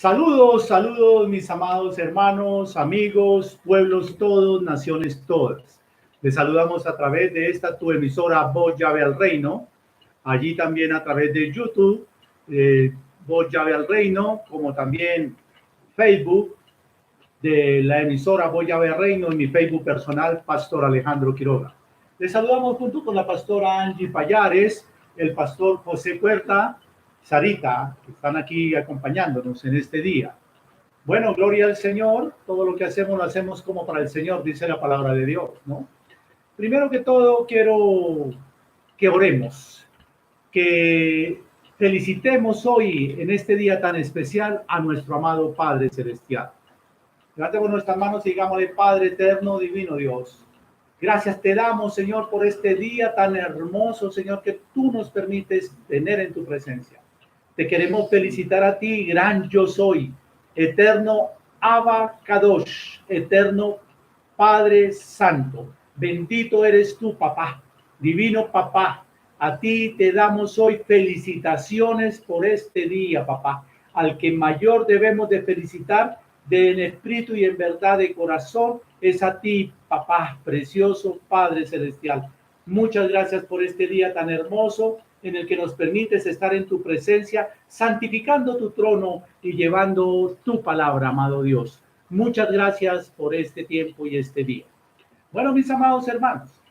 Saludos, saludos mis amados hermanos, amigos, pueblos todos, naciones todas. Les saludamos a través de esta tu emisora Voz Llave al Reino, allí también a través de YouTube, Voz Llave al Reino, como también Facebook de la emisora Voz Llave al Reino y mi Facebook personal, Pastor Alejandro Quiroga. Les saludamos junto con la pastora Angie Payares, el pastor José Puerta, Sarita, que están aquí acompañándonos en este día. Bueno, gloria al Señor. Todo lo que hacemos lo hacemos como para el Señor, dice la palabra de Dios, ¿no? Primero que todo, quiero que oremos, que felicitemos hoy, en este día tan especial, a nuestro amado Padre Celestial. Levantemos nuestras manos y digámosle: Padre eterno, divino Dios, gracias te damos, Señor, por este día tan hermoso, Señor, que tú nos permites tener en tu presencia. Te queremos felicitar a ti, gran yo soy, eterno Abba Kadosh, eterno Padre Santo. Bendito eres tú, papá, divino papá. A ti te damos hoy felicitaciones por este día, papá. Al que mayor debemos de felicitar en espíritu y en verdad de corazón es a ti, papá, precioso Padre Celestial. Muchas gracias por este día tan hermoso en el que nos permites estar en tu presencia, santificando tu trono y llevando tu palabra, amado Dios. Muchas gracias por este tiempo y este día. Bueno, mis amados hermanos,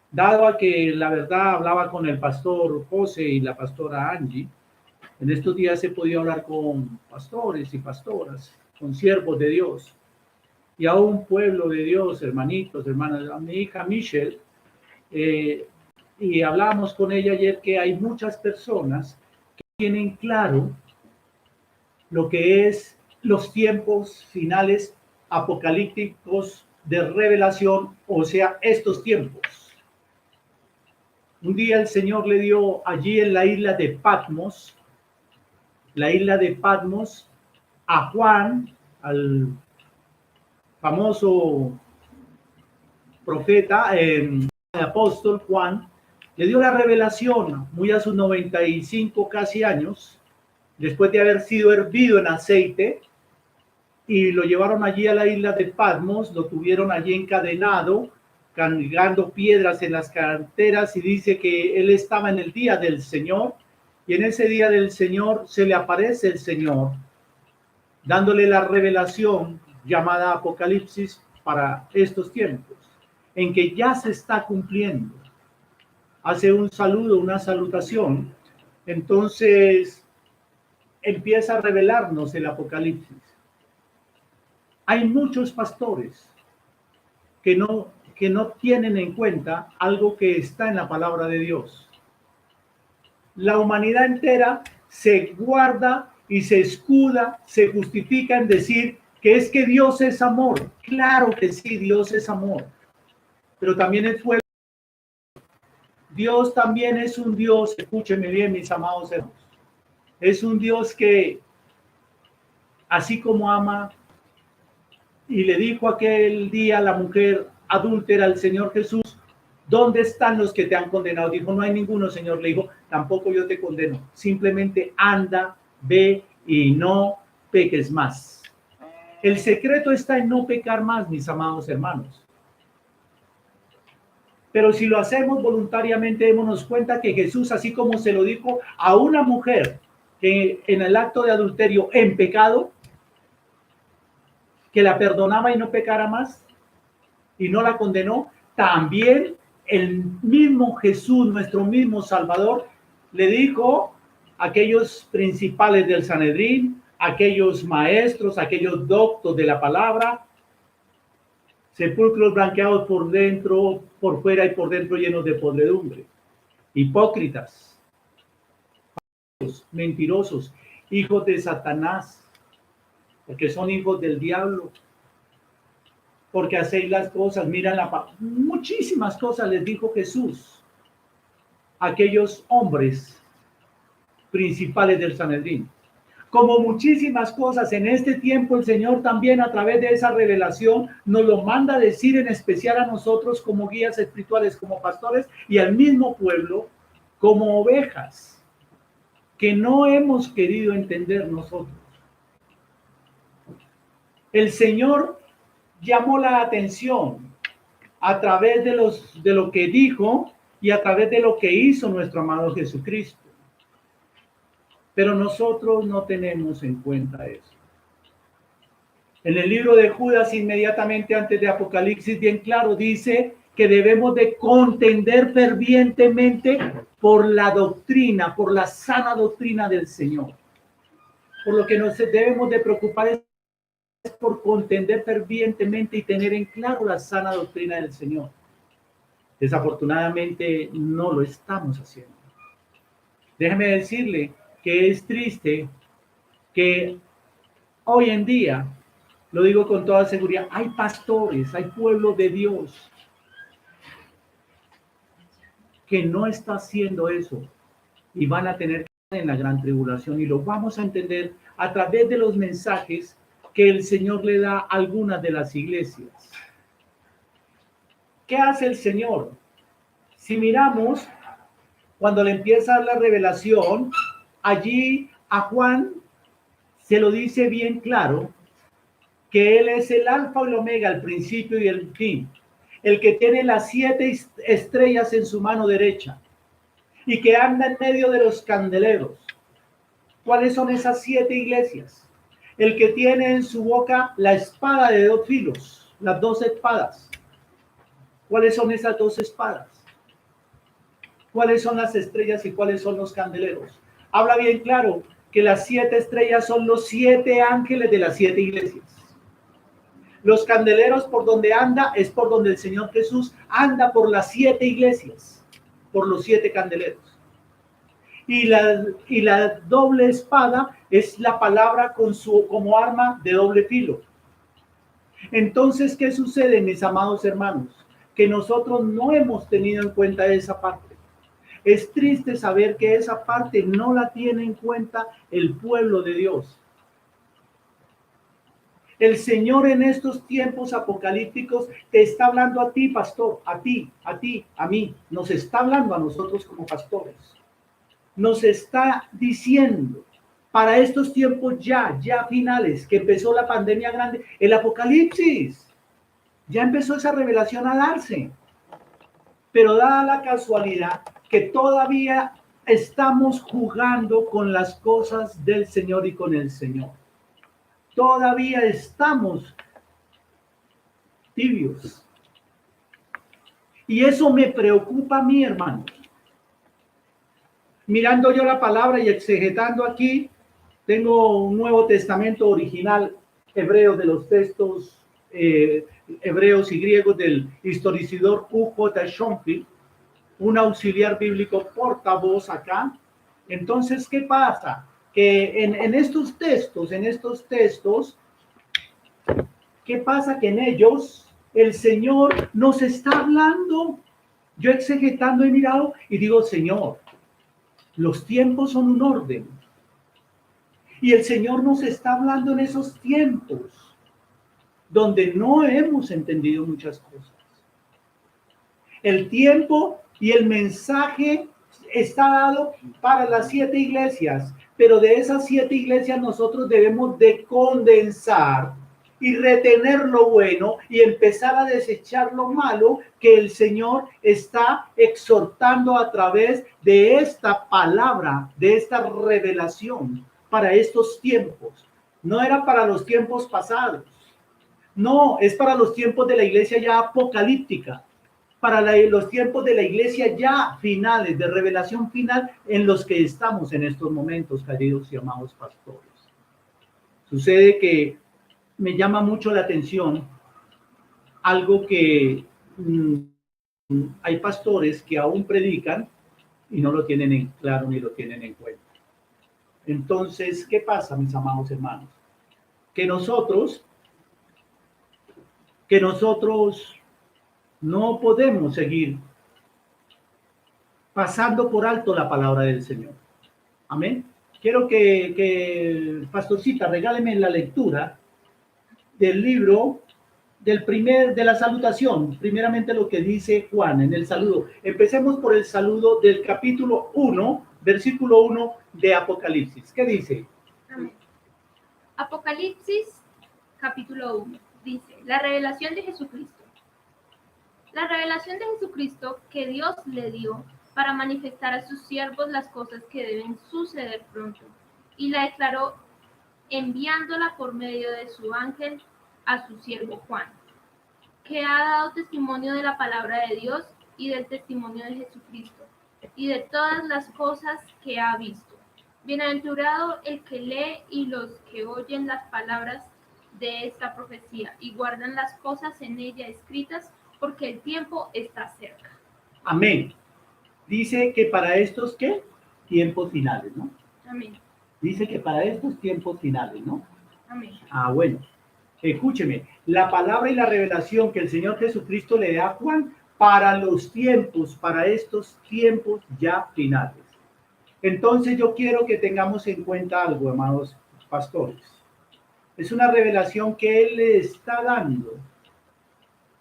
dado a que la verdad hablaba con el pastor José y la pastora Angie, en estos días he podido hablar con pastores y pastoras, con siervos de Dios y a un pueblo de Dios, hermanitos, hermanas, a mi hija Michelle, y hablábamos con ella ayer que hay muchas personas que tienen claro lo que es los tiempos finales apocalípticos de revelación, o sea, estos tiempos. Un día el Señor le dio allí en la isla de Patmos, a Juan, al famoso profeta, apóstol Juan, le dio la revelación muy a sus 95 casi años, después de haber sido hervido en aceite, y lo llevaron allí a la isla de Patmos, lo tuvieron allí encadenado, cargando piedras en las canteras, y dice que él estaba en el día del Señor, y en ese día del Señor se le aparece el Señor, dándole la revelación llamada Apocalipsis para estos tiempos, en que ya se está cumpliendo. Hace un saludo, una salutación, entonces empieza a revelarnos el Apocalipsis. Hay muchos pastores que no tienen en cuenta algo que está en la palabra de Dios. La humanidad entera se guarda y se escuda, se justifica en decir que es que Dios es amor. Claro que sí, Dios es amor, pero también es fuego. Dios también es un Dios, escúchenme bien, mis amados hermanos, es un Dios que, así como ama, y le dijo aquel día a la mujer adúltera al Señor Jesús: ¿dónde están los que te han condenado? Dijo: no hay ninguno, Señor. Le dijo: tampoco yo te condeno, simplemente anda, ve y no peques más. El secreto está en no pecar más, mis amados hermanos. Pero si lo hacemos voluntariamente, démonos cuenta que Jesús, así como se lo dijo a una mujer que en el acto de adulterio en pecado, que la perdonaba y no pecara más, y no la condenó, también el mismo Jesús, nuestro mismo Salvador, le dijo a aquellos principales del Sanedrín, aquellos maestros, aquellos doctos de la palabra: sepulcros blanqueados por dentro, por fuera y por dentro llenos de podredumbre. Hipócritas, mentirosos, hijos de Satanás, porque son hijos del diablo, porque hacéis las cosas, miran muchísimas cosas les dijo Jesús a aquellos hombres principales del Sanedrín. Como muchísimas cosas en este tiempo, el Señor también a través de esa revelación nos lo manda a decir, en especial a nosotros como guías espirituales, como pastores, y al mismo pueblo como ovejas, que no hemos querido entender nosotros. El Señor llamó la atención a través de lo que dijo y a través de lo que hizo nuestro amado Jesucristo. Pero nosotros no tenemos en cuenta eso. En el libro de Judas, inmediatamente antes de Apocalipsis, bien claro, dice que debemos de contender fervientemente por la doctrina, por la sana doctrina del Señor. Por lo que nos debemos de preocupar es por contender fervientemente y tener en claro la sana doctrina del Señor. Desafortunadamente no lo estamos haciendo. Déjeme decirle que es triste que hoy en día, lo digo con toda seguridad, hay pastores, hay pueblo de Dios que no está haciendo eso y van a tener que estar en la gran tribulación, y lo vamos a entender a través de los mensajes que el Señor le da a algunas de las iglesias. ¿Qué hace el Señor? Si miramos, cuando le empieza la revelación, allí a Juan se lo dice bien claro, que Él es el alfa y el omega, el principio y el fin, el que tiene las 7 estrellas en su mano derecha y que anda en medio de los candeleros. ¿Cuáles son esas 7 iglesias? El que tiene en su boca la espada de 2 filos, las 2 espadas. ¿Cuáles son esas 2 espadas? ¿Cuáles son las estrellas y cuáles son los candeleros? Habla bien claro que las 7 estrellas son los 7 ángeles de las 7 iglesias. Los candeleros por donde anda es por donde el Señor Jesús anda, por las 7 iglesias, por los 7 candeleros. Y la doble espada es la palabra como arma de doble filo. Entonces, ¿qué sucede, mis amados hermanos? Que nosotros no hemos tenido en cuenta esa parte. Es triste saber que esa parte no la tiene en cuenta el pueblo de Dios. El Señor en estos tiempos apocalípticos te está hablando a ti, pastor, a ti, a mí. Nos está hablando a nosotros como pastores. Nos está diciendo, para estos tiempos ya finales, que empezó la pandemia grande, el apocalipsis, ya empezó esa revelación a darse. Pero dada la casualidad que todavía estamos jugando con las cosas del Señor y con el Señor. Todavía estamos tibios. Y eso me preocupa a mí, hermano. Mirando yo la palabra y exegetando aquí, tengo un Nuevo Testamento original hebreo de los textos hebreos y griegos del historiador U.J. Schonfield, un auxiliar bíblico portavoz acá. Entonces, ¿qué pasa? Que en estos textos, ¿qué pasa? Que en ellos el Señor nos está hablando. Yo exegetando he mirado y digo, Señor, los tiempos son un orden. Y el Señor nos está hablando en esos tiempos donde no hemos entendido muchas cosas. El tiempo y el mensaje está dado para las 7 iglesias, pero de esas 7 iglesias nosotros debemos de condensar y retener lo bueno y empezar a desechar lo malo que el Señor está exhortando a través de esta palabra, de esta revelación para estos tiempos. No era para los tiempos pasados, no, es para los tiempos de la iglesia ya apocalíptica, para los tiempos de la iglesia ya finales, de revelación final en los que estamos en estos momentos, queridos y amados pastores. Sucede que me llama mucho la atención algo que hay pastores que aún predican y no lo tienen en claro ni lo tienen en cuenta. Entonces, ¿qué pasa, mis amados hermanos? Que nosotros no podemos seguir pasando por alto la palabra del Señor. Amén. Quiero que pastorcita, regáleme la lectura del libro de la salutación, primeramente lo que dice Juan en el saludo. Empecemos por el saludo del capítulo 1, versículo 1 de Apocalipsis. ¿Qué dice? Amén. Apocalipsis, capítulo 1. Dice, la revelación de Jesucristo. La revelación de Jesucristo que Dios le dio para manifestar a sus siervos las cosas que deben suceder pronto, y la declaró enviándola por medio de su ángel a su siervo Juan, que ha dado testimonio de la palabra de Dios y del testimonio de Jesucristo, y de todas las cosas que ha visto. Bienaventurado el que lee y los que oyen las palabras de esta profecía y guardan las cosas en ella escritas, porque el tiempo está cerca. Amén. Dice que para estos, ¿qué? Tiempos finales, ¿no? Amén. Dice que para estos tiempos finales, ¿no? Amén. Bueno. Escúcheme, la palabra y la revelación que el Señor Jesucristo le da a Juan para los tiempos, para estos tiempos ya finales. Entonces yo quiero que tengamos en cuenta algo, amados pastores. Es una revelación que Él le está dando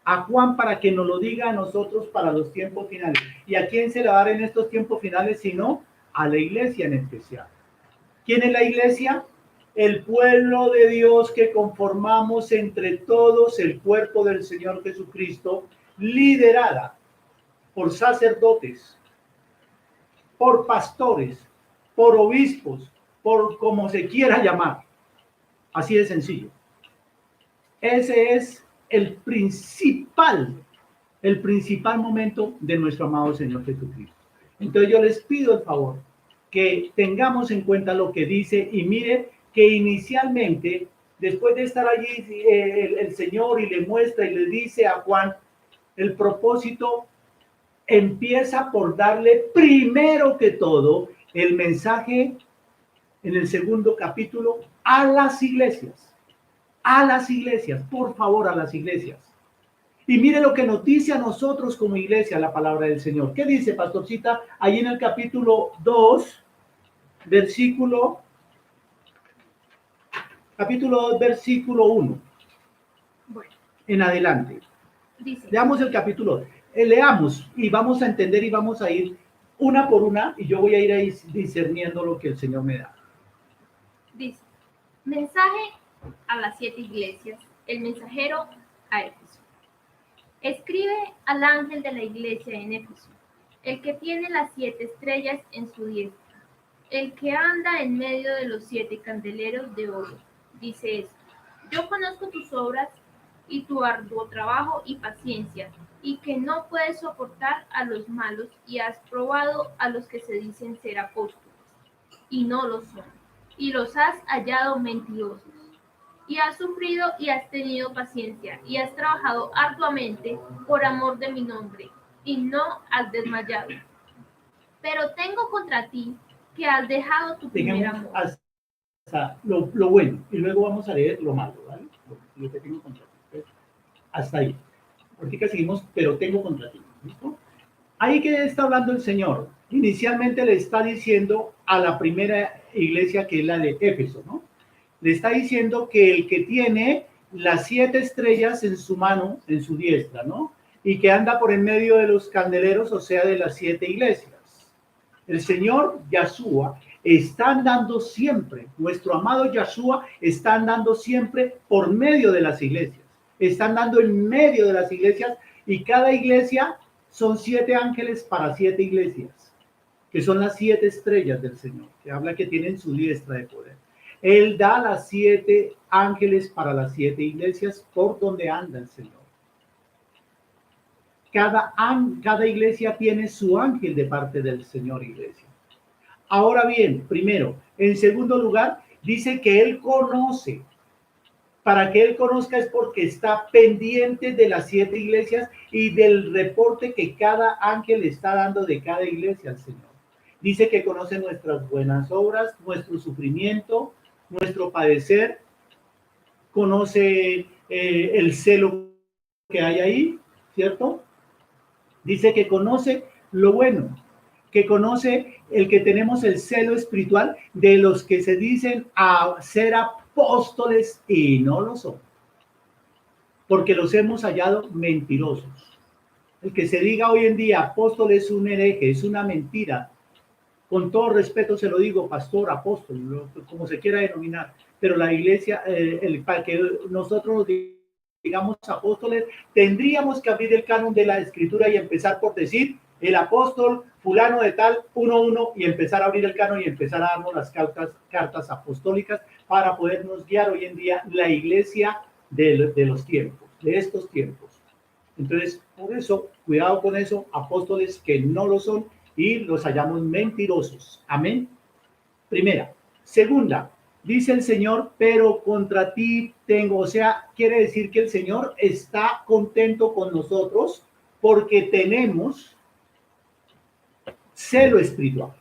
a Juan para que nos lo diga a nosotros para los tiempos finales. ¿Y a quién se la va a dar en estos tiempos finales? Sino a la iglesia en especial. ¿Quién es la iglesia? El pueblo de Dios que conformamos entre todos el cuerpo del Señor Jesucristo, liderada por sacerdotes, por pastores, por obispos, por como se quiera llamar. Así de sencillo. Ese es el principal momento de nuestro amado Señor Jesucristo. Entonces yo les pido el favor que tengamos en cuenta lo que dice y mire que inicialmente, después de estar allí el Señor y le muestra y le dice a Juan, el propósito empieza por darle primero que todo el mensaje en el segundo capítulo a las iglesias. A las iglesias, por favor, a las iglesias. Y mire lo que nos dice a nosotros como iglesia la palabra del Señor. ¿Qué dice, pastorcita? Ahí en el capítulo 2, versículo 1. Bueno, En adelante. dice, Leamos el capítulo. Leamos y vamos a entender y vamos a ir una por una y yo voy a ir ahí discerniendo lo que el Señor me da. dice, mensaje a las 7 iglesias, el mensajero a Éfeso. Escribe al ángel de la iglesia en Éfeso, el que tiene las 7 estrellas en su diestra, el que anda en medio de los 7 candeleros de oro. Dice esto: yo conozco tus obras y tu arduo trabajo y paciencia, y que no puedes soportar a los malos, y has probado a los que se dicen ser apóstoles, y no lo son, y los has hallado mentirosos. Y has sufrido y has tenido paciencia, y has trabajado arduamente por amor de mi nombre, y no has desmayado. Pero tengo contra ti que has dejado tu primer amor. Hasta lo bueno, y luego vamos a leer lo malo, ¿vale? Lo que tengo contra ti. Hasta ahí. Ahorita seguimos, pero tengo contra ti. ¿Listo? Ahí que está hablando el Señor. Inicialmente le está diciendo a la primera iglesia, que es la de Éfeso, ¿no? Le está diciendo que el que tiene las 7 estrellas en su mano, en su diestra, ¿no? Y que anda por en medio de los candeleros, o sea, de las 7 iglesias. El Señor Yahshua está andando siempre, nuestro amado Yahshua está andando siempre por medio de las iglesias. Está andando en medio de las iglesias y cada iglesia son 7 ángeles para 7 iglesias, que son las 7 estrellas del Señor, que habla que tienen su diestra de poder. Él da las 7 ángeles para las 7 iglesias por donde anda el Señor. Cada iglesia tiene su ángel de parte del Señor, iglesia. Ahora bien, primero, en segundo lugar, dice que Él conoce. Para que Él conozca es porque está pendiente de las 7 iglesias y del reporte que cada ángel está dando de cada iglesia al Señor. Dice que conoce nuestras buenas obras, nuestro sufrimiento, nuestro padecer, conoce el celo que hay ahí, ¿cierto? Dice que conoce lo bueno, que conoce el que tenemos el celo espiritual de los que se dicen a ser apóstoles y no lo son, porque los hemos hallado mentirosos. El que se diga hoy en día apóstol es un hereje, es una mentira. Con todo respeto se lo digo, pastor, apóstol, como se quiera denominar, pero la iglesia, para que nosotros nos digamos apóstoles, tendríamos que abrir el canon de la escritura y empezar por decir el apóstol fulano de tal, 1:1, y empezar a abrir el canon y empezar a darnos las cartas apostólicas para podernos guiar hoy en día la iglesia de los tiempos, de estos tiempos. Entonces, por eso, cuidado con eso, apóstoles que no lo son y los hallamos mentirosos. Amén. Primera. Segunda, dice el Señor, pero contra ti tengo, o sea, quiere decir que el Señor está contento con nosotros porque tenemos celo espiritual.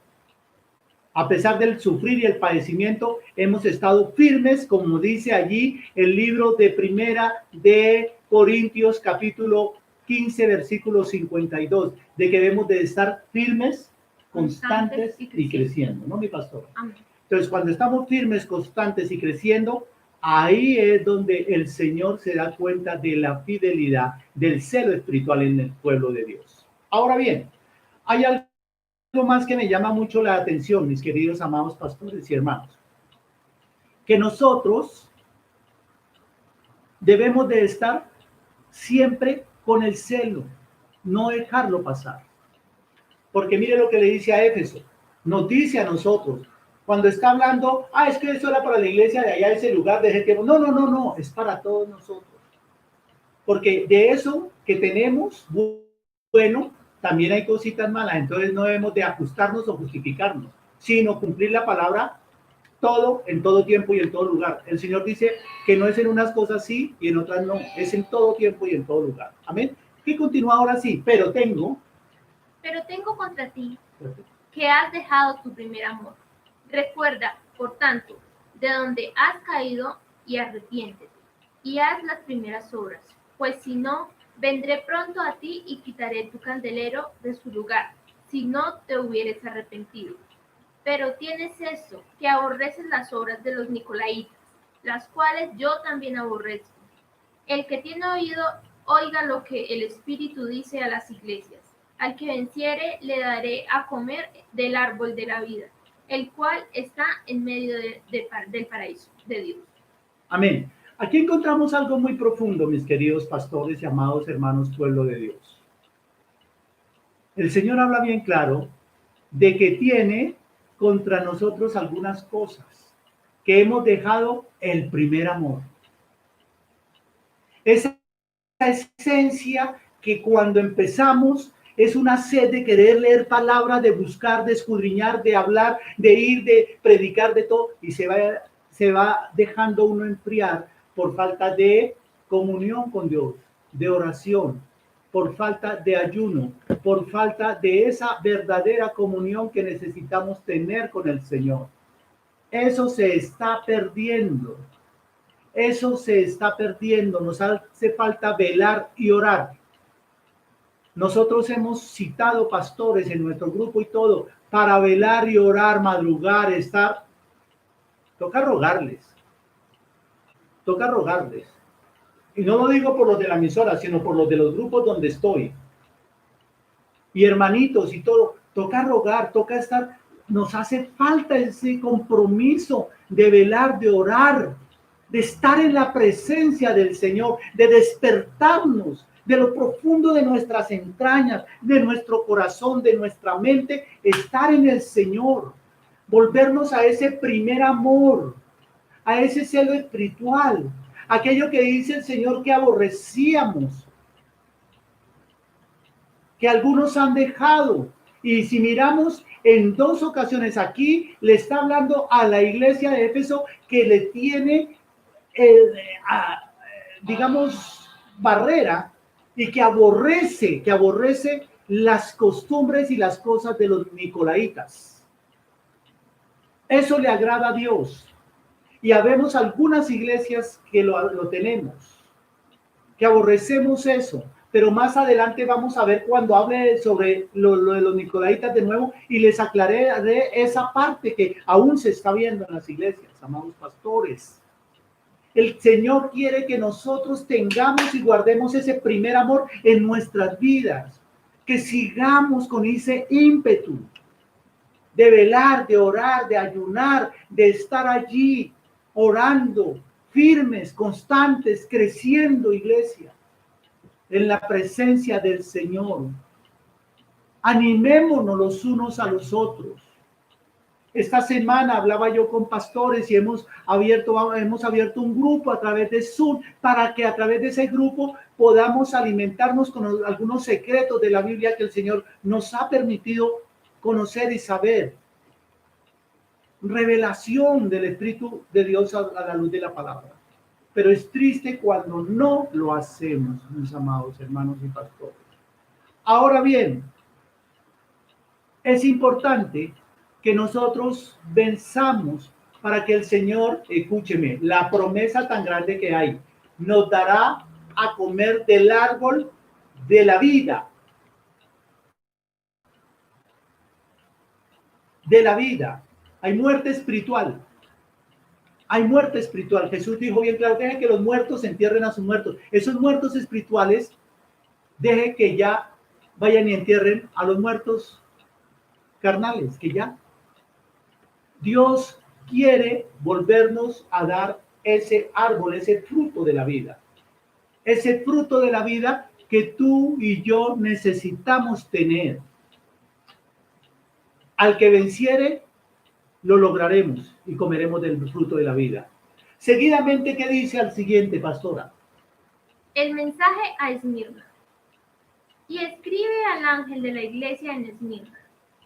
A pesar del sufrir y el padecimiento, hemos estado firmes, como dice allí el libro de Primera de Corintios, capítulo 15, versículo 52, de que debemos de estar firmes, constantes y creciendo, ¿no, mi pastor? Amén. Entonces, cuando estamos firmes, constantes y creciendo, ahí es donde el Señor se da cuenta de la fidelidad, del celo espiritual en el pueblo de Dios. Ahora bien, hay algo más que me llama mucho la atención, mis queridos amados pastores y hermanos, que nosotros debemos de estar siempre con el celo, no dejarlo pasar. Porque mire lo que le dice a Éfeso, nos dice a nosotros, cuando está hablando, es que eso era para la iglesia de allá, ese lugar de ese tiempo. No, es para todos nosotros. Porque de eso que tenemos, bueno, también hay cositas malas, entonces no debemos de ajustarnos o justificarnos, sino cumplir la palabra todo, en todo tiempo y en todo lugar. El Señor dice que no es en unas cosas sí y en otras no, es en todo tiempo y en todo lugar. Amén. Y continúa ahora sí, pero tengo contra ti que has dejado tu primer amor. Recuerda, por tanto, de donde has caído y arrepiéntete, y haz las primeras obras, pues si no, vendré pronto a ti y quitaré tu candelero de su lugar, si no te hubieres arrepentido. Pero tienes esto, que aborreces las obras de los nicolaitas, las cuales yo también aborrezco. El que tiene oído, oiga lo que el Espíritu dice a las iglesias. Al que venciere, le daré a comer del árbol de la vida, el cual está en medio del paraíso de Dios. Amén. Aquí encontramos algo muy profundo, mis queridos pastores y amados hermanos, pueblo de Dios. El Señor habla bien claro de que tiene contra nosotros algunas cosas, que hemos dejado el primer amor. Esa esencia que cuando empezamos es una sed de querer leer palabras, de buscar, de escudriñar, de hablar, de ir, de predicar, de todo, y se va dejando uno enfriar por falta de comunión con Dios, de oración, por falta de ayuno, por falta de esa verdadera comunión que necesitamos tener con el Señor. Eso se está perdiendo. Eso se está perdiendo. Nos hace falta velar y orar. Nosotros hemos citado pastores en nuestro grupo y todo para velar y orar, madrugar, estar. Toca rogarles. Y no lo digo por los de la emisora, sino por los de los grupos donde estoy. Y hermanitos y todo, toca rogar, toca estar. Nos hace falta ese compromiso de velar, de orar, de estar en la presencia del Señor, de despertarnos de lo profundo de nuestras entrañas, de nuestro corazón, de nuestra mente, estar en el Señor, volvernos a ese primer amor, a ese celo espiritual, aquello que dice el Señor que aborrecíamos, que algunos han dejado. Y si miramos en 2 ocasiones aquí, le está hablando a la iglesia de Éfeso que le tiene, digamos, barrera, y que aborrece las costumbres y las cosas de los nicolaitas. Eso le agrada a Dios. Y habemos algunas iglesias que lo tenemos, que aborrecemos eso. Pero más adelante vamos a ver cuando hable sobre lo de los nicolaitas de nuevo y les aclararé esa parte que aún se está viendo en las iglesias, amados pastores. El Señor quiere que nosotros tengamos y guardemos ese primer amor en nuestras vidas, que sigamos con ese ímpetu de velar, de orar, de ayunar, de estar allí orando, firmes, constantes, creciendo, iglesia, en la presencia del Señor. Animémonos los unos a los otros. Esta semana hablaba yo con pastores y hemos abierto un grupo a través de Zoom para que a través de ese grupo podamos alimentarnos con algunos secretos de la Biblia que el Señor nos ha permitido conocer y saber. Revelación del Espíritu de Dios a la luz de la palabra. Pero es triste cuando no lo hacemos, mis amados hermanos y pastores. Ahora bien, es importante que nosotros venzamos para que el Señor, escúcheme, la promesa tan grande que hay, nos dará a comer del árbol de la vida. De la vida. Hay muerte espiritual. Hay muerte espiritual. Jesús dijo bien claro, deje que los muertos entierren a sus muertos. Esos muertos espirituales, deje que ya vayan y entierren a los muertos carnales, que ya. Dios quiere volvernos a dar ese árbol, ese fruto de la vida. Ese fruto de la vida que tú y yo necesitamos tener. Al que venciere, lo lograremos y comeremos del fruto de la vida. Seguidamente, ¿qué dice al siguiente, pastora? El mensaje a Esmirna. Y escribe al ángel de la iglesia en Esmirna,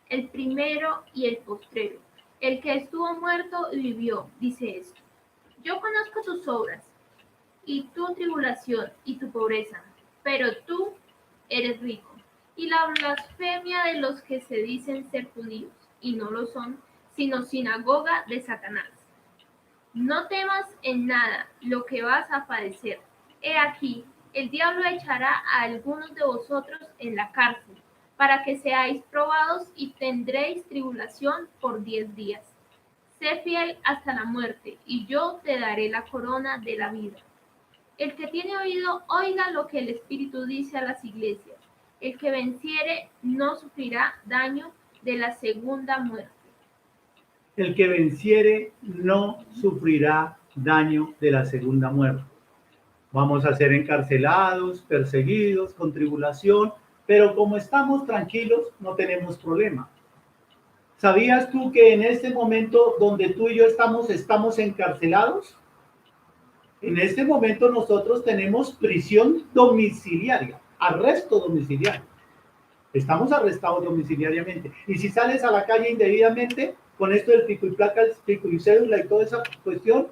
el primero y el postrero, el que estuvo muerto y vivió, dice esto: yo conozco tus obras y tu tribulación y tu pobreza, pero tú eres rico, y la blasfemia de los que se dicen ser judíos y no lo son, sino sinagoga de Satanás. No temas en nada lo que vas a padecer. He aquí, el diablo echará a algunos de vosotros en la cárcel, para que seáis probados y tendréis tribulación por 10 días. Sé fiel hasta la muerte, y yo te daré la corona de la vida. El que tiene oído, oiga lo que el Espíritu dice a las iglesias. El que venciere no sufrirá daño de la segunda muerte. El que venciere no sufrirá daño de la segunda muerte. Vamos a ser encarcelados, perseguidos, con tribulación, pero como estamos tranquilos, no tenemos problema. ¿Sabías tú que en este momento donde tú y yo estamos encarcelados? En este momento nosotros tenemos prisión domiciliaria, arresto domiciliario. Estamos arrestados domiciliariamente. Y si sales a la calle indebidamente, con esto del pico y placa, el pico y cédula y toda esa cuestión,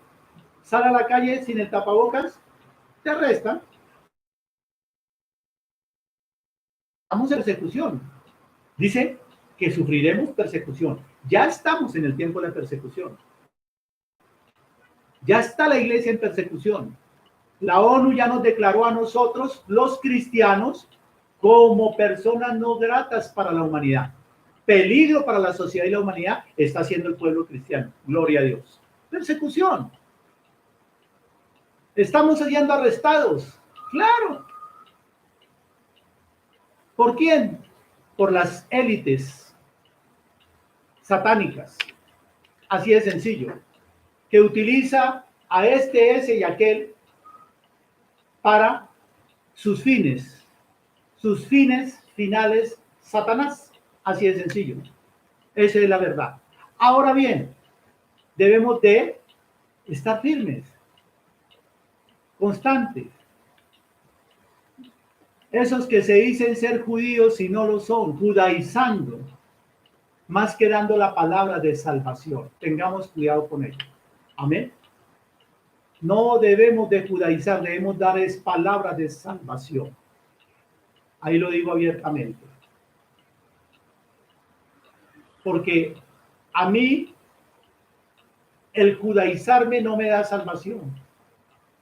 sal a la calle sin el tapabocas, te arrestan. Estamos en persecución. Dice que sufriremos persecución. Ya estamos en el tiempo de la persecución. Ya está la iglesia en persecución. La ONU ya nos declaró a nosotros, los cristianos, como personas no gratas para la humanidad. Peligro para la sociedad y la humanidad está siendo el pueblo cristiano. Gloria a Dios. Persecución. Estamos siendo arrestados. Claro. ¿Por quién? Por las élites satánicas. Así de sencillo. Que utiliza a ese y aquel para sus fines finales, Satanás. Así de sencillo. Esa es la verdad. Ahora bien, debemos de estar firmes, constantes. Esos que se dicen ser judíos y no lo son, judaizando, más que dando la palabra de salvación. Tengamos cuidado con ello. Amén. No debemos de judaizar, debemos dar palabras de salvación. Ahí lo digo abiertamente. Porque a mí el judaizarme no me da salvación.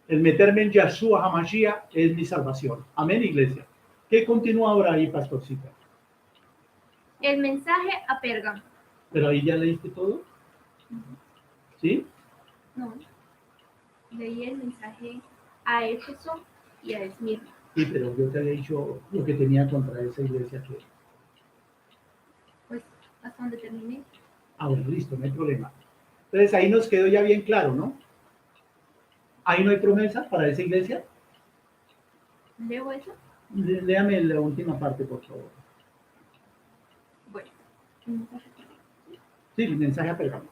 El meterme en Yahshua HaMashiach es mi salvación. Amén, iglesia. ¿Qué continúa ahora ahí, pastorcita? El mensaje a Pérgamo. ¿Pero ahí ya leíste todo? ¿Sí? No. Leí el mensaje a Éfeso y a Esmirna. Sí, pero yo te había dicho lo que tenía contra esa iglesia que... Pues hasta donde terminé. Ah, bueno, listo, no hay problema. Entonces ahí nos quedó ya bien claro, ¿no? ¿Ahí no hay promesa para esa iglesia? ¿Leo eso? Léame la última parte, por favor. Bueno. Sí, el mensaje a Pérgamo.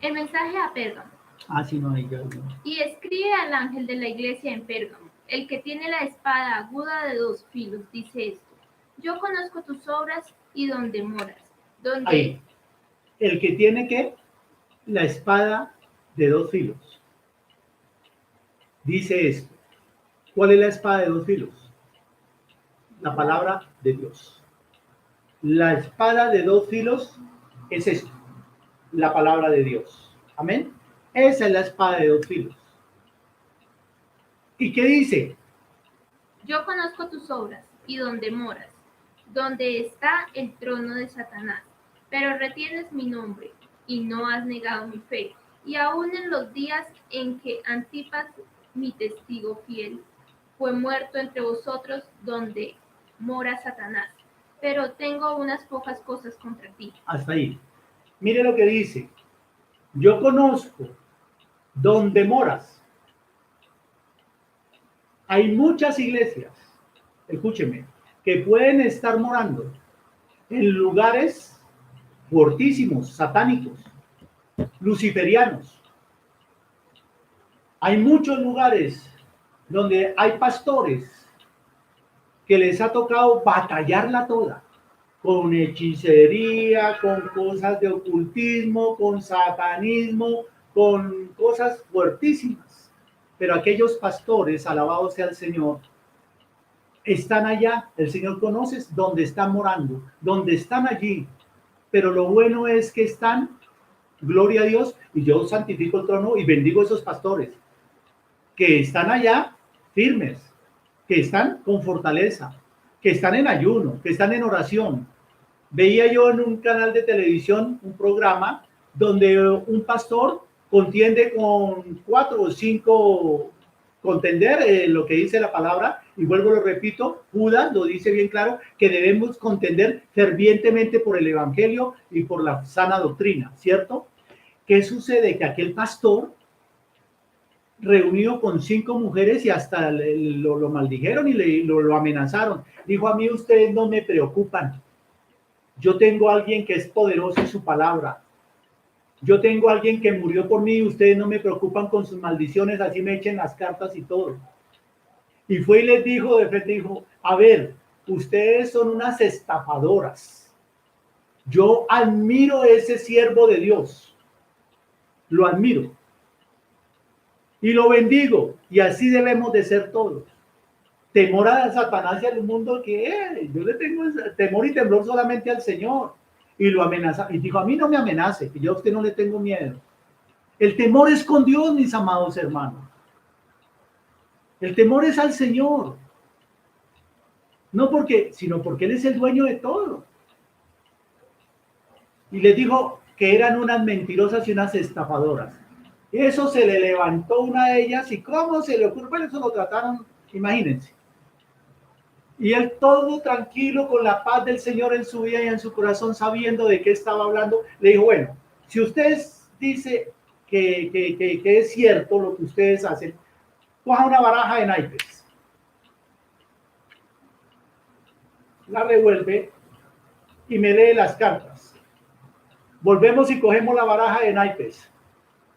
El mensaje a Pérgamo. Ah, sí, no, ahí ya no. Y escribe al ángel de la iglesia en Pérgamo, el que tiene la espada aguda de 2 filos, dice esto: yo conozco tus obras y donde moras, donde... Ahí. El que tiene que la espada de 2 filos. Dice esto. ¿Cuál es la espada de 2 filos? La palabra de Dios. La espada de 2 filos es esto, la palabra de Dios. Amén. Esa es la espada de 2 filos. ¿Y qué dice? Yo conozco tus obras y donde moras, donde está el trono de Satanás, pero retienes mi nombre y no has negado mi fe. Y aún en los días en que Antipas, mi testigo fiel, fue muerto entre vosotros, donde mora Satanás. Pero tengo unas pocas cosas contra ti. Hasta ahí. Mire lo que dice. Yo conozco donde moras. Hay muchas iglesias, escúcheme, que pueden estar morando en lugares fortísimos, satánicos, luciferianos. Hay muchos lugares donde hay pastores que les ha tocado batallarla toda, con hechicería, con cosas de ocultismo, con satanismo, con cosas fuertísimas. Pero aquellos pastores, alabado sea el Señor, están allá. El Señor conoce dónde están morando, dónde están allí. Pero lo bueno es que están, gloria a Dios, y yo santifico el trono y bendigo a esos pastores que están allá firmes, que están con fortaleza, que están en ayuno, que están en oración. Veía yo en un canal de televisión un programa donde un pastor contiende con 4 o 5 contender lo que dice la palabra, y vuelvo, lo repito, Judas lo dice bien claro, que debemos contender fervientemente por el evangelio y por la sana doctrina, ¿cierto? ¿Qué sucede? Que aquel pastor reunido con 5 mujeres y hasta lo maldijeron y lo amenazaron. Dijo: a mí ustedes no me preocupan. Yo tengo a alguien que es poderoso en su palabra. Yo tengo a alguien que murió por mí y ustedes no me preocupan con sus maldiciones, así me echen las cartas y todo. Y fue y les dijo de frente, dijo: a ver, ustedes son unas estafadoras. Yo admiro a ese siervo de Dios. Lo admiro. Y lo bendigo, y así debemos de ser todos. Temor a Satanás y al mundo, que yo le tengo temor y temblor solamente al Señor. Y lo amenaza, y dijo: a mí no me amenace, que yo a usted no le tengo miedo. El temor es con Dios, mis amados hermanos. El temor es al Señor. No porque, sino porque Él es el dueño de todo. Y les dijo que eran unas mentirosas y unas estafadoras. Eso se le levantó una de ellas, y cómo se le ocurre, bueno, eso lo trataron, imagínense. Y él todo tranquilo, con la paz del Señor en su vida y en su corazón, sabiendo de qué estaba hablando, le dijo: bueno, si usted dice que es cierto lo que ustedes hacen, coja una baraja de naipes, la revuelve y me lee las cartas. Volvemos y cogemos la baraja de naipes,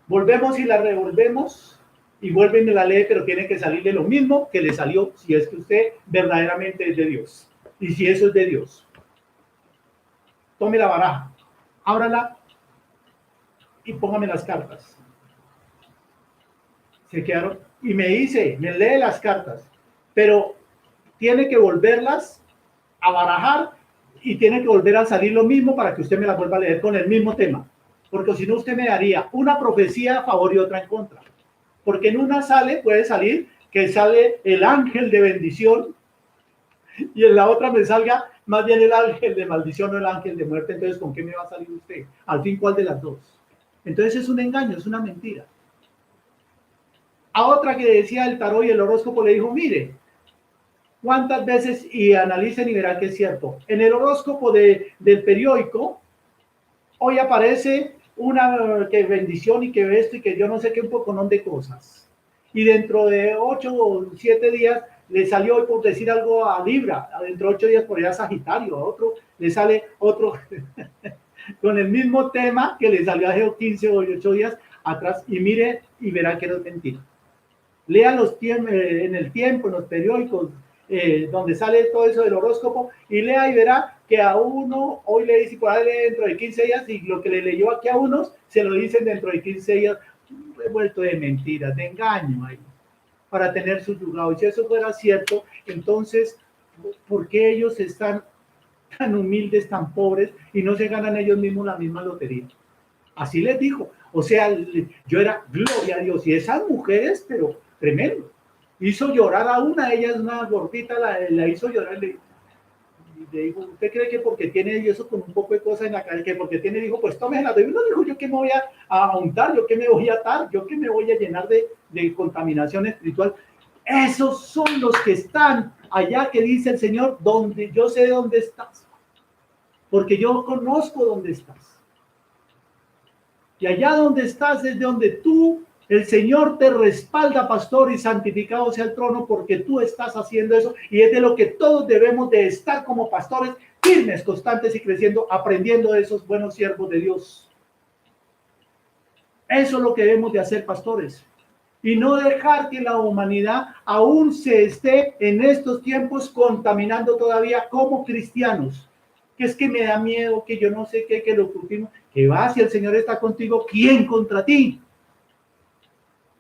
volvemos y la revolvemos y vuelven y la lee, pero tiene que salirle lo mismo que le salió, si es que usted verdaderamente es de Dios. Y si eso es de Dios, tome la baraja, ábrala y póngame las cartas. Se quedaron, y me dice, me lee las cartas, pero tiene que volverlas a barajar y tiene que volver a salir lo mismo para que usted me las vuelva a leer con el mismo tema, porque si no usted me daría una profecía a favor y otra en contra, porque en una puede salir que sale el ángel de bendición y en la otra me salga más bien el ángel de maldición o el ángel de muerte. Entonces, ¿con qué me va a salir usted? Al fin, ¿cuál de las dos? Entonces es un engaño, es una mentira. A otra que decía el tarot y el horóscopo le dijo: mire, ¿cuántas veces? Y analicen y verán que es cierto. En el horóscopo del periódico, hoy aparece una que bendición y que esto y que yo no sé qué, un poconón de cosas. y dentro de 8 o 7 días le salió, por decir algo, a Libra, dentro de 8 días por allá a Sagitario, a otro le sale otro con el mismo tema que le salió hace 15 o 8 días atrás, y mire y verá que no es mentira. Lea en el tiempo, en los periódicos, donde sale todo eso del horóscopo, y lea y verá que a uno hoy le dice por ahí dentro de 15 días, y lo que le leyó aquí a unos se lo dicen dentro de 15 días, vuelto de mentiras, de engaño ahí, para tener su juzgado. Y si eso fuera cierto, entonces, ¿por qué ellos están tan humildes, tan pobres, y no se ganan ellos mismos la misma lotería? Así les dijo. O sea, yo era, gloria a Dios, y esas mujeres, pero tremendo. Hizo llorar a una, ella es una gordita, la hizo llorar. Le dijo, ¿usted cree que porque tiene eso con un poco de cosas en la cara, que porque tiene, dijo, pues tómela? No dijo, yo que me voy a untar, yo que me voy a atar, yo que me voy a llenar de contaminación espiritual. Esos son los que están allá, que dice el Señor, donde yo sé dónde estás, porque yo conozco dónde estás. Y allá donde estás es de donde tú, el Señor te respalda, pastor, y santificado sea el trono, porque tú estás haciendo eso, y es de lo que todos debemos de estar como pastores, firmes, constantes y creciendo, aprendiendo de esos buenos siervos de Dios. Eso es lo que debemos de hacer, pastores, y no dejar que la humanidad aún se esté en estos tiempos contaminando todavía como cristianos. Que es que me da miedo, que yo no sé qué, que lo ocultimo. Que va, si el Señor está contigo, ¿quién contra ti?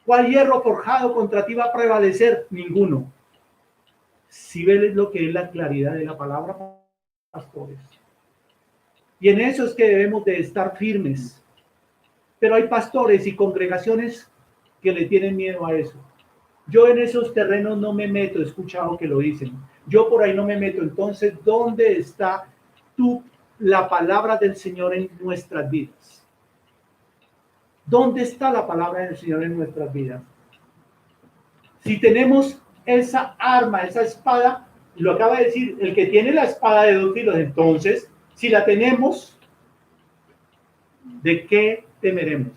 ¿Cuál hierro forjado contra ti va a prevalecer? Ninguno. Si ves lo que es la claridad de la palabra, pastores. Y en eso es que debemos de estar firmes. Pero hay pastores y congregaciones que le tienen miedo a eso. Yo en esos terrenos no me meto, he escuchado que lo dicen. Yo por ahí no me meto. Entonces, ¿dónde está la palabra del Señor en nuestras vidas? ¿Dónde está la palabra del Señor en nuestras vidas? Si tenemos esa arma, esa espada, lo acaba de decir, el que tiene la espada de 2 filos, entonces, si la tenemos, ¿de qué temeremos?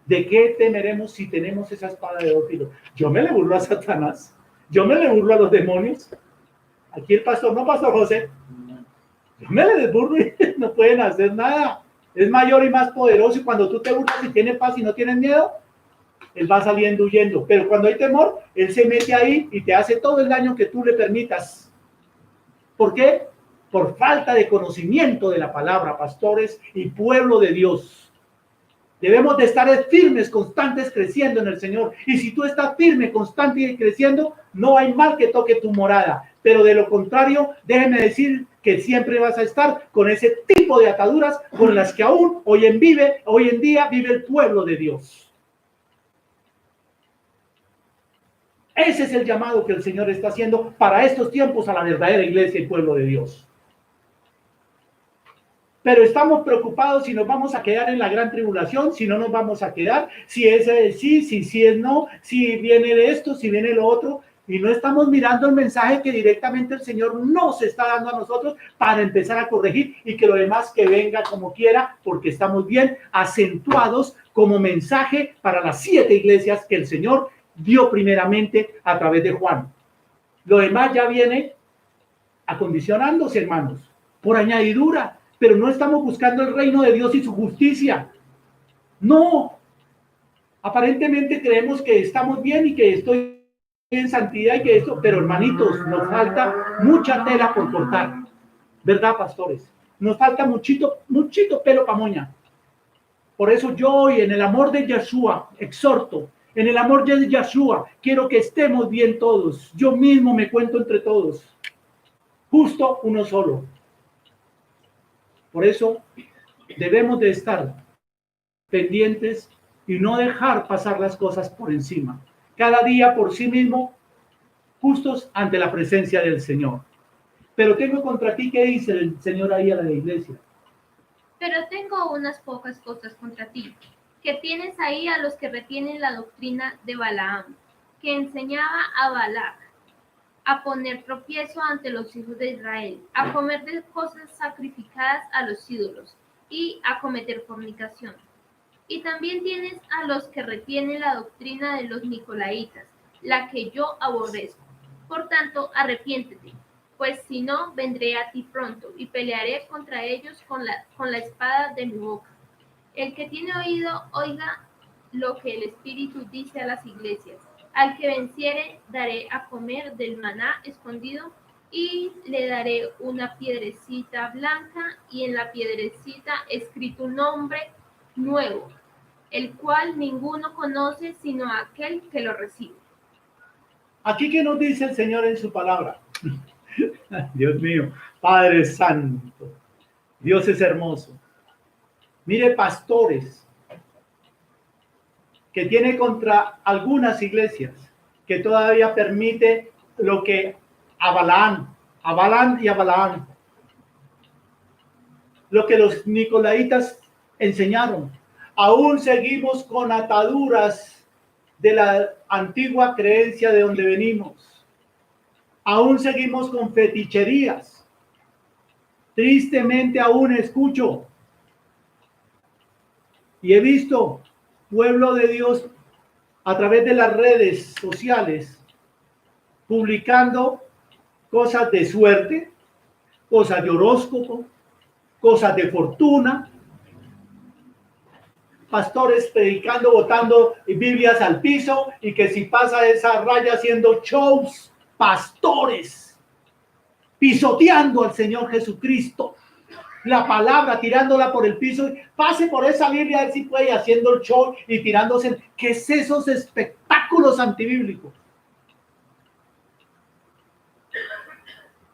¿De qué temeremos si tenemos esa espada de 2 filos? Yo me le burlo a Satanás, yo me le burlo a los demonios. Aquí el pastor, no, pastor José, yo me le burlo y no pueden hacer nada. Es mayor y más poderoso, y cuando tú te burlas y tienes paz y no tienes miedo, él va saliendo huyendo. Pero cuando hay temor, él se mete ahí y te hace todo el daño que tú le permitas. ¿Por qué? Por falta de conocimiento de la palabra, pastores y pueblo de Dios. Debemos de estar firmes, constantes, creciendo en el Señor. Y si tú estás firme, constante y creciendo, no hay mal que toque tu morada. Pero de lo contrario, déjeme decir que siempre vas a estar con ese tipo de ataduras con las que aún hoy en día vive el pueblo de Dios. Ese es el llamado que el Señor está haciendo para estos tiempos a la verdadera iglesia y pueblo de Dios. Pero estamos preocupados si nos vamos a quedar en la gran tribulación, si no nos vamos a quedar, si es sí, si es no, si viene de esto, si viene lo otro, y no estamos mirando el mensaje que directamente el Señor nos está dando a nosotros para empezar a corregir, y que lo demás que venga como quiera, porque estamos bien acentuados como mensaje para las 7 iglesias que el Señor dio primeramente a través de Juan. Lo demás ya viene acondicionándose, hermanos, por añadidura. Pero no estamos buscando el reino de Dios y su justicia. No. Aparentemente creemos que estamos bien y que estoy en santidad y que esto, pero hermanitos, nos falta mucha tela por cortar. ¿Verdad, pastores? Nos falta muchito pelo pa' moña. Por eso yo hoy, en el amor de Yeshua, exhorto, en el amor de Yeshua, quiero que estemos bien todos. Yo mismo me cuento entre todos. Justo uno solo. Por eso debemos de estar pendientes y no dejar pasar las cosas por encima. Cada día por sí mismo, justos ante la presencia del Señor. Pero tengo contra ti, ¿qué dice el Señor ahí a la iglesia? Pero tengo unas pocas cosas contra ti, que tienes ahí a los que retienen la doctrina de Balaam, que enseñaba a Balac a poner tropiezo ante los hijos de Israel, a comer de cosas sacrificadas a los ídolos y a cometer fornicación. Y también tienes a los que retienen la doctrina de los nicolaítas, la que yo aborrezco. Por tanto, arrepiéntete, pues si no, vendré a ti pronto y pelearé contra ellos con la espada de mi boca. El que tiene oído, oiga lo que el Espíritu dice a las iglesias. Al que venciere, daré a comer del maná escondido y le daré una piedrecita blanca y en la piedrecita escrito un nombre nuevo, el cual ninguno conoce sino aquel que lo recibe. Aquí, ¿qué nos dice el Señor en su palabra? Dios mío, Padre Santo, Dios es hermoso. Mire, pastores que tiene contra algunas iglesias que todavía permite lo que a Balaam y a Balaam, lo que los nicolaitas enseñaron. Aún seguimos con ataduras de la antigua creencia de donde venimos. Aún seguimos con feticherías. Tristemente aún escucho y he visto pueblo de Dios a través de las redes sociales publicando cosas de suerte, cosas de horóscopo, cosas de fortuna, pastores predicando, botando Biblias al piso y que si pasa esa raya haciendo shows, pastores pisoteando al Señor Jesucristo, la palabra tirándola por el piso, pase por esa Biblia a ver si puede, haciendo el show y tirándose. ¿Qué es esos espectáculos antibíblicos?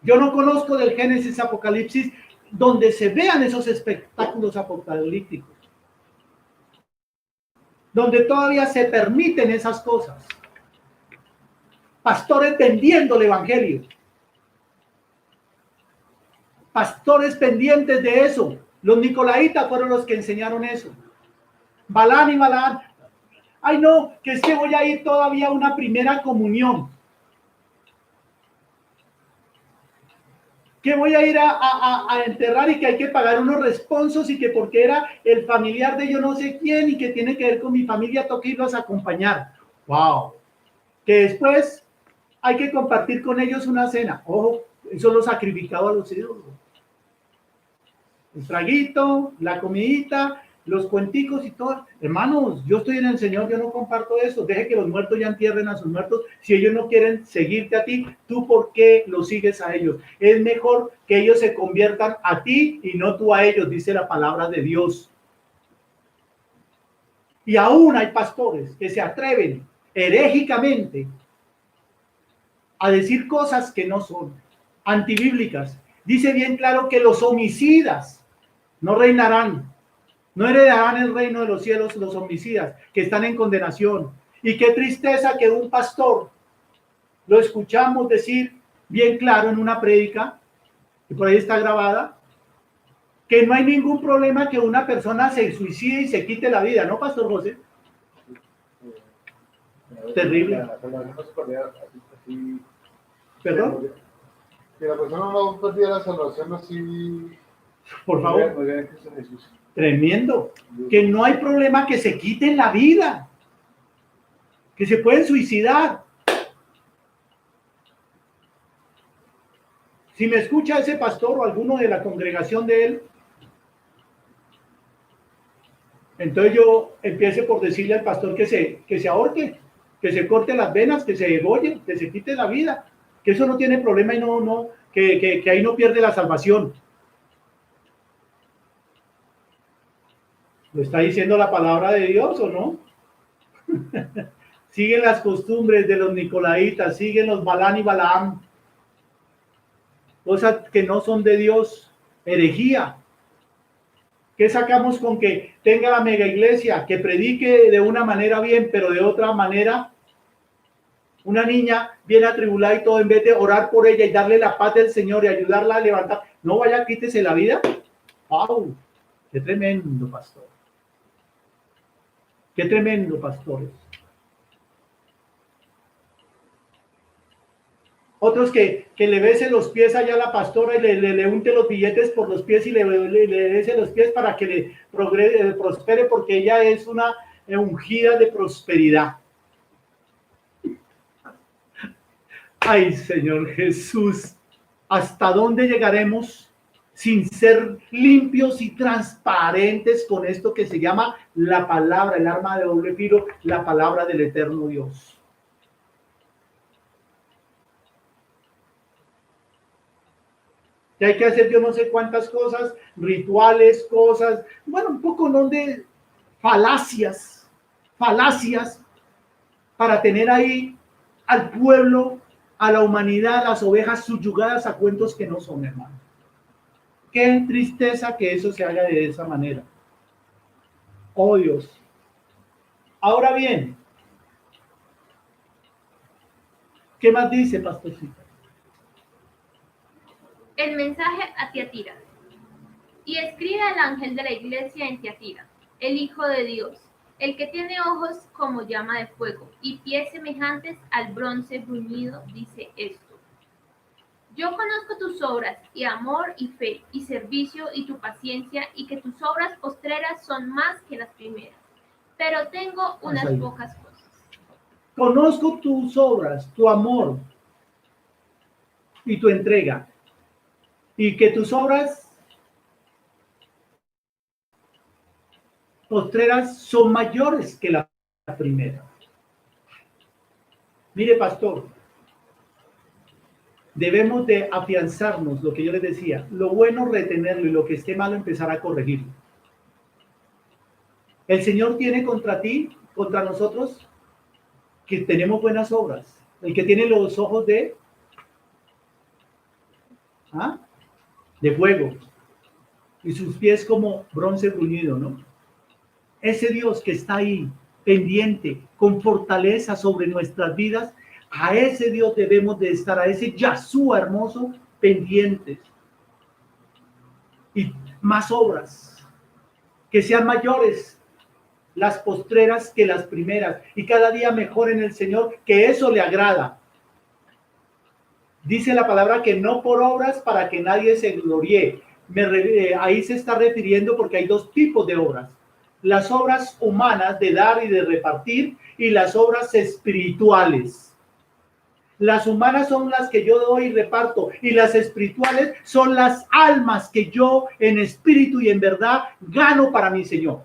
Yo no conozco del Génesis Apocalipsis donde se vean esos espectáculos apocalípticos, donde todavía se permiten esas cosas. Pastores vendiendo el evangelio, pastores pendientes de eso. Los nicolaitas fueron los que enseñaron eso. Balaam y Balaam. Ay, no, que es que voy a ir todavía a una primera comunión. Que voy a ir a enterrar y que hay que pagar unos responsos y que porque era el familiar de yo no sé quién y que tiene que ver con mi familia, toca irlos a acompañar. ¡Wow! Que después hay que compartir con ellos una cena. Ojo, eso es lo sacrificado a los ídolos. El traguito, la comidita, los cuenticos y todo. Hermanos, yo estoy en el Señor, yo no comparto eso. Deje que los muertos ya entierren a sus muertos. Si ellos no quieren seguirte a ti, ¿tú por qué los sigues a ellos? Es mejor que ellos se conviertan a ti y no tú a ellos, dice la palabra de Dios. Y aún hay pastores que se atreven herejicamente a decir cosas que no son antibíblicas. Dice bien claro que los homicidas no reinarán, no heredarán el reino de los cielos los homicidas que están en condenación. Y qué tristeza que un pastor, lo escuchamos decir bien claro en una prédica, y por ahí está grabada, que no hay ningún problema que una persona se suicide y se quite la vida, ¿no, Pastor José? Terrible. ¿Perdón? Que la persona no perdiera la salvación así. Por favor. Tremendo. Que no hay problema que se quiten la vida. Que se pueden suicidar. Si me escucha ese pastor o alguno de la congregación de él, entonces yo empiece por decirle al pastor que se ahorque, que se corte las venas, que se degolle, que se quite la vida, que eso no tiene problema y que ahí no pierde la salvación. ¿Lo está diciendo la palabra de Dios o no? Siguen las costumbres de los nicolaitas, siguen los Balaam y Balaam, cosas que no son de Dios, herejía. ¿Qué sacamos con que tenga la mega iglesia, que predique de una manera bien, pero de otra manera? Una niña bien atribulada y todo, en vez de orar por ella y darle la paz del Señor y ayudarla a levantar, no vaya, quítese la vida. ¡Wow! ¡Qué tremendo, pastor! ¡Qué tremendo, pastores! Otros que le bese los pies allá a la pastora y le unte los billetes por los pies y le bese los pies para que le prospere, porque ella es una ungida de prosperidad. Ay, Señor Jesús, ¿hasta dónde llegaremos sin ser limpios y transparentes con esto que se llama la palabra, el arma de doble filo, la palabra del eterno Dios? Que hay que hacer yo no sé cuántas cosas, rituales, cosas, bueno, un poco ¿no? de falacias para tener ahí al pueblo, a la humanidad, las ovejas subyugadas a cuentos que no son, hermano. Qué tristeza que eso se haga de esa manera. Oh Dios. Ahora bien, ¿qué más dice, pastorcita? El mensaje a Tiatira. Y escribe al ángel de la iglesia en Tiatira, el Hijo de Dios, el que tiene ojos como llama de fuego y pies semejantes al bronce bruñido, dice esto. Yo conozco tus obras, y amor, y fe, y servicio, y tu paciencia, y que tus obras postreras son más que las primeras. Pero tengo unas pocas cosas. Conozco tus obras, tu amor y tu entrega, y que tus obras postreras son mayores que la primera. Mire, pastor, debemos de afianzarnos, lo que yo les decía, lo bueno retenerlo y lo que esté malo empezar a corregirlo. El Señor tiene contra ti, contra nosotros, que tenemos buenas obras. El que tiene los ojos de fuego y sus pies como bronce bruñido, ¿no? Ese Dios que está ahí, pendiente, con fortaleza sobre nuestras vidas, a ese Dios debemos de estar, a ese Yahshua hermoso, pendientes. Y más obras, que sean mayores las postreras que las primeras, y cada día mejor en el Señor, que eso le agrada. Dice la palabra que no por obras para que nadie se gloríe. Ahí se está refiriendo porque hay dos tipos de obras. Las obras humanas de dar y de repartir y las obras espirituales. Las humanas son las que yo doy y reparto y las espirituales son las almas que yo en espíritu y en verdad gano para mi Señor.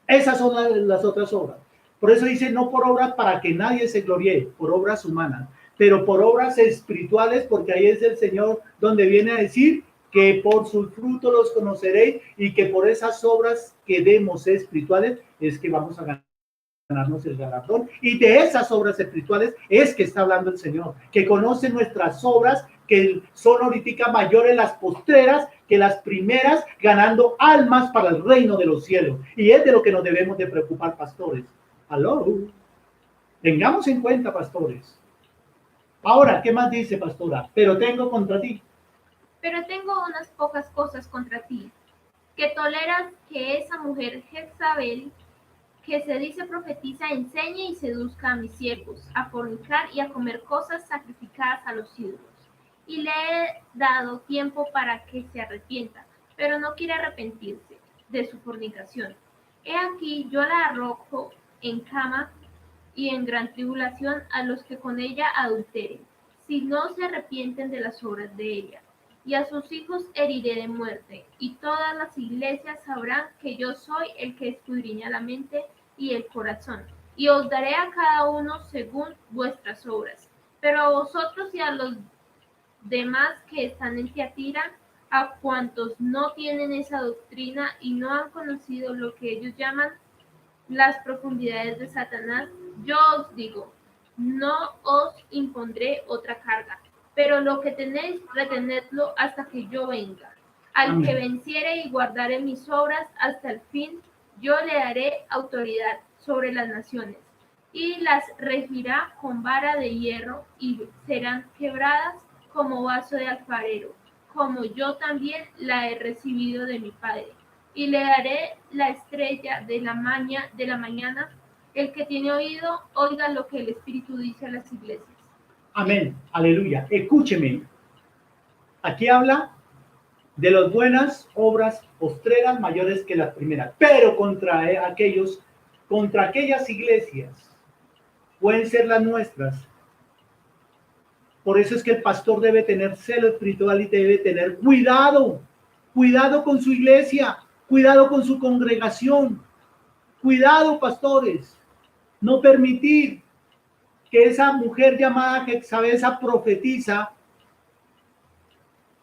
Esas son las otras obras. Por eso dice no por obras para que nadie se gloríe, por obras humanas, pero por obras espirituales, porque ahí es el Señor donde viene a decir que por sus frutos los conoceréis y que por esas obras que demos espirituales es que vamos a ganarnos el galardón. Y de esas obras espirituales es que está hablando el Señor, que conoce nuestras obras, que son ahorita mayores las postreras que las primeras, ganando almas para el reino de los cielos. Y es de lo que nos debemos de preocupar, pastores. Aló. Tengamos en cuenta, pastores. Ahora, ¿qué más dice, pastora? Pero tengo contra ti. Pero tengo unas pocas cosas contra ti, que toleras que esa mujer Jezabel, que se dice profetiza, enseñe y seduzca a mis siervos a fornicar y a comer cosas sacrificadas a los ídolos. Y le he dado tiempo para que se arrepienta, pero no quiere arrepentirse de su fornicación. He aquí, yo la arrojo en cama y en gran tribulación a los que con ella adulteren, si no se arrepienten de las obras de ella. Y a sus hijos heriré de muerte, y todas las iglesias sabrán que yo soy el que escudriña la mente y el corazón, y os daré a cada uno según vuestras obras. Pero a vosotros y a los demás que están en Tiatira, a cuantos no tienen esa doctrina y no han conocido lo que ellos llaman las profundidades de Satanás, yo os digo, no os impondré otra carga, pero lo que tenéis, retenedlo hasta que yo venga. Al Amén. que venciere y guardare mis obras hasta el fin, yo le daré autoridad sobre las naciones, y las regirá con vara de hierro, y serán quebradas como vaso de alfarero, como yo también la he recibido de mi Padre. Y le daré la estrella de la mañana. El que tiene oído, oiga lo que el Espíritu dice a las iglesias. Amén, aleluya. Escúcheme. Aquí habla de las buenas obras postreras mayores que las primeras, pero contra aquellas iglesias, pueden ser las nuestras. Por eso es que el pastor debe tener celo espiritual y debe tener cuidado con su iglesia, cuidado con su congregación, cuidado, pastores, no permitir que esa mujer llamada Jezabel, profetiza,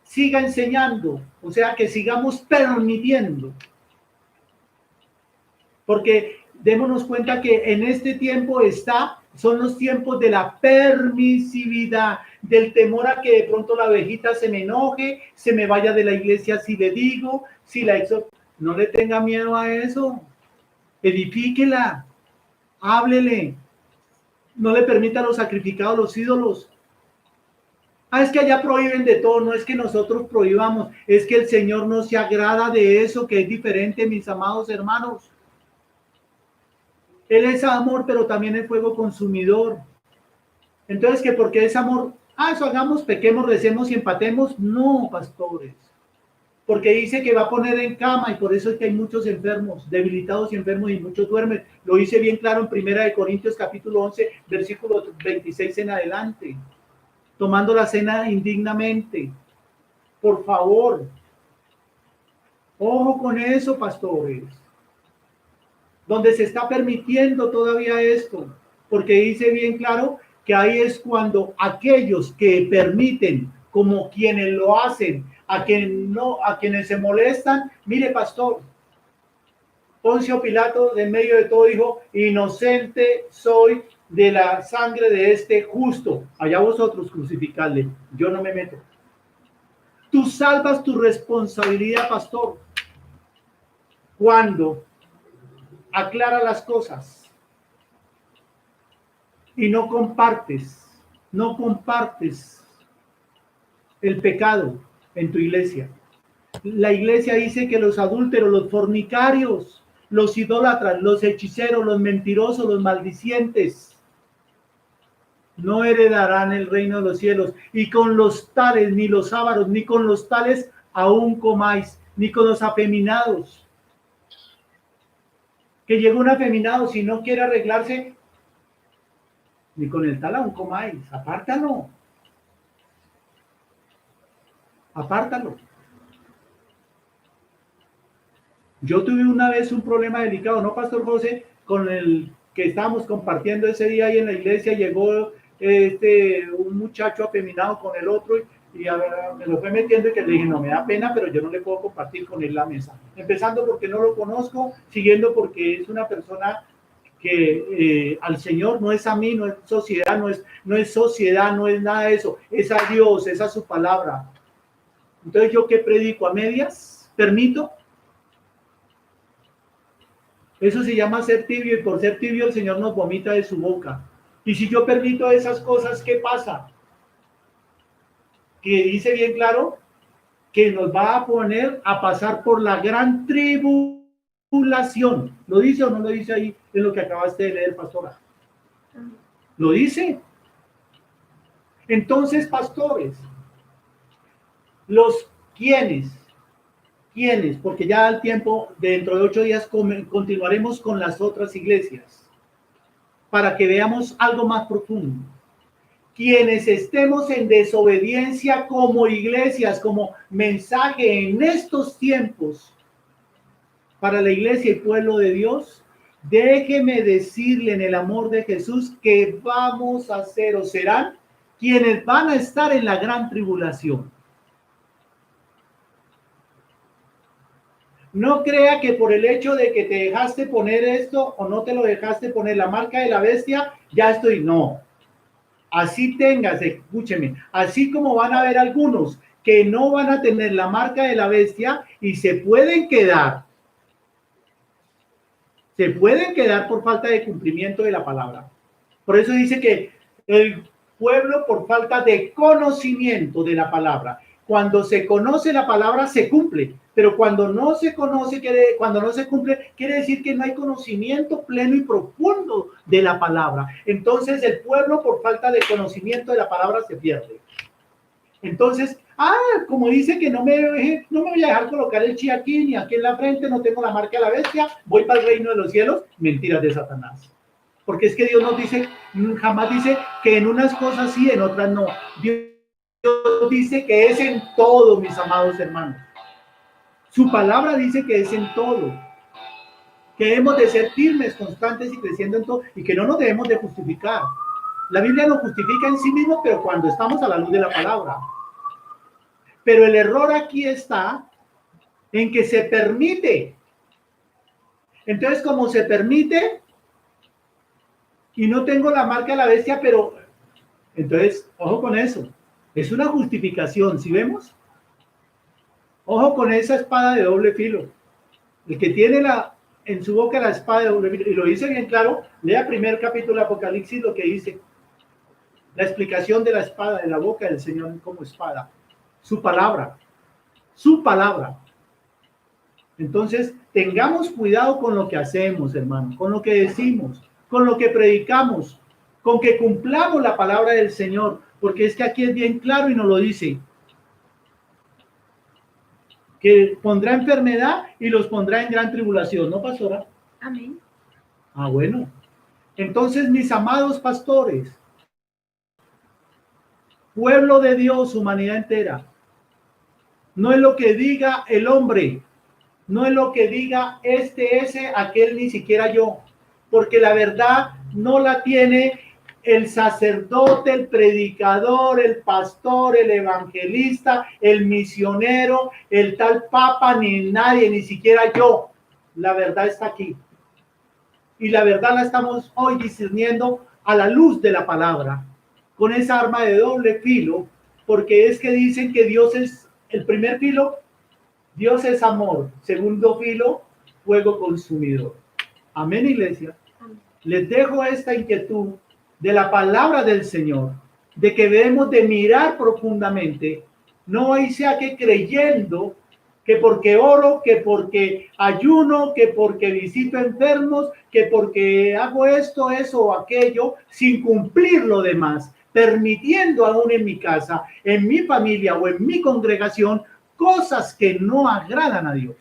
siga enseñando, o sea, que sigamos permitiendo. Porque démonos cuenta que en este tiempo son los tiempos de la permisividad, del temor a que de pronto la abejita se me enoje, se me vaya de la iglesia si le digo, si la exhorto. No le tenga miedo a eso. Edifíquela, háblele. No le permita los sacrificados, los ídolos. Es que allá prohíben de todo, no es que nosotros prohibamos, es que el Señor no se agrada de eso, que es diferente, mis amados hermanos. Él es amor, pero también es fuego consumidor. Entonces, ¿que porque es amor? Eso hagamos, pequemos, recemos y empatemos. No, pastores. Porque dice que va a poner en cama y por eso es que hay muchos enfermos, debilitados y enfermos y muchos duermen. Lo dice bien claro en 1 Corintios capítulo 11, versículo 26 en adelante. Tomando la cena indignamente. Por favor. Ojo con eso, pastores. Donde se está permitiendo todavía esto, porque dice bien claro que ahí es cuando aquellos que permiten, como quienes lo hacen, a quienes se molestan, mire, pastor, Poncio Pilato en medio de todo dijo, inocente soy de la sangre de este justo, allá vosotros crucificadle, yo no me meto. Tú salvas tu responsabilidad, pastor, cuando aclara las cosas y no compartes el pecado en tu iglesia. La iglesia dice que los adúlteros, los fornicarios, los idólatras, los hechiceros, los mentirosos, los maldicientes no heredarán el reino de los cielos, y con los tales, ni los ávaros, ni con los tales aún comáis, ni con los afeminados. Que llega un afeminado, si no quiere arreglarse, ni con el tal aún comáis, apártalo. Yo tuve una vez un problema delicado, ¿no, Pastor José? Con el que estábamos compartiendo ese día ahí en la iglesia, llegó un muchacho afeminado con el otro y me lo fue metiendo y que le dije, no, me da pena, pero yo no le puedo compartir con él la mesa. Empezando porque no lo conozco, siguiendo porque es una persona que al Señor no es a mí, no es sociedad, no es sociedad, no es nada de eso, es a Dios, es a su palabra. Entonces, ¿yo qué predico? ¿A medias? ¿Permito? Eso se llama ser tibio, y por ser tibio el Señor nos vomita de su boca. Y si yo permito esas cosas, ¿qué pasa? Que dice bien claro que nos va a poner a pasar por la gran tribulación. ¿Lo dice o no lo dice ahí en lo que acabaste de leer, pastora? ¿Lo dice? Entonces, pastores, ¿quiénes? Porque ya al tiempo, dentro de 8 días, continuaremos con las otras iglesias, para que veamos algo más profundo. Quienes estemos en desobediencia como iglesias, como mensaje en estos tiempos, para la iglesia y pueblo de Dios, déjeme decirle en el amor de Jesús que vamos a ser o serán quienes van a estar en la gran tribulación. No crea que por el hecho de que te dejaste poner esto o no te lo dejaste poner la marca de la bestia, ya estoy. No. Así tengas, escúcheme, así como van a haber algunos que no van a tener la marca de la bestia y se pueden quedar por falta de cumplimiento de la palabra. Por eso dice que el pueblo por falta de conocimiento de la palabra. Cuando se conoce la palabra, se cumple. Pero cuando no se conoce, cuando no se cumple, quiere decir que no hay conocimiento pleno y profundo de la palabra. Entonces el pueblo, por falta de conocimiento de la palabra, se pierde. Entonces, como dice que no me voy a dejar colocar el chi aquí ni aquí en la frente, no tengo la marca de la bestia, voy para el reino de los cielos. Mentiras de Satanás. Porque es que Dios nos dice, jamás dice que en unas cosas sí, en otras no. Dios dice que es en todo, mis amados hermanos. Su palabra dice que es en todo. Que hemos de ser firmes, constantes y creciendo en todo, y que no nos debemos de justificar. La Biblia nos justifica en sí mismo, pero cuando estamos a la luz de la palabra. Pero el error aquí está en que se permite. Entonces, como se permite, y no tengo la marca de la bestia, pero entonces, ojo con eso. Es una justificación, ¿sí vemos? Ojo con esa espada de doble filo. El que tiene en su boca la espada de doble filo, y lo dice bien claro, lea primer capítulo de Apocalipsis, lo que dice. La explicación de la espada, de la boca del Señor como espada. Su palabra. Su palabra. Entonces, tengamos cuidado con lo que hacemos, hermano, con lo que decimos, con lo que predicamos, con que cumplamos la palabra del Señor, porque es que aquí es bien claro y nos lo dice. Que pondrá enfermedad y los pondrá en gran tribulación, ¿no, pastora? Amén. Bueno. Entonces, mis amados pastores, pueblo de Dios, humanidad entera, no es lo que diga el hombre, no es lo que diga ese, aquel, ni siquiera yo, porque la verdad no la tiene el sacerdote, el predicador, el pastor, el evangelista, el misionero, el tal papa, ni nadie, ni siquiera yo. La verdad está aquí. Y la verdad la estamos hoy discerniendo a la luz de la palabra, con esa arma de doble filo, porque es que dicen que Dios es el primer filo, Dios es amor. Segundo filo, fuego consumidor. Amén, iglesia. Amén. Les dejo esta inquietud de la palabra del Señor, de que debemos de mirar profundamente, no hay sea que creyendo que porque oro, que porque ayuno, que porque visito enfermos, que porque hago esto, eso o aquello, sin cumplir lo demás, permitiendo aún en mi casa, en mi familia o en mi congregación, cosas que no agradan a Dios.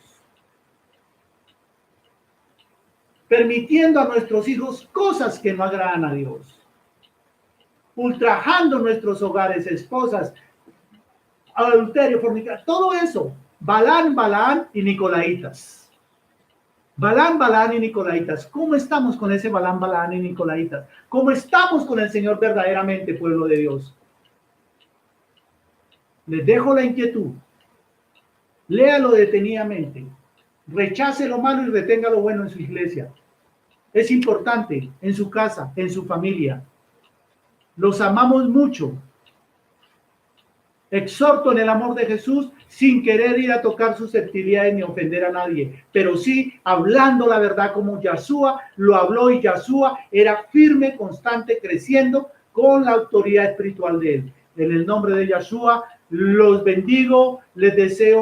Permitiendo a nuestros hijos cosas que no agradan a Dios. Ultrajando nuestros hogares, esposas, adulterio, fornicación, todo eso. Balaam y Nicolaitas. Balaam y Nicolaitas. ¿Cómo estamos con ese Balaam y Nicolaitas? ¿Cómo estamos con el Señor verdaderamente, pueblo de Dios? Les dejo la inquietud. Léalo detenidamente. Rechace lo malo y retenga lo bueno en su iglesia. Es importante en su casa, en su familia. Los amamos mucho. Exhorto en el amor de Jesús sin querer ir a tocar susceptibilidades ni ofender a nadie, pero sí hablando la verdad como Yahshua lo habló, y Yahshua era firme, constante, creciendo con la autoridad espiritual de él. En el nombre de Yahshua los bendigo, les deseo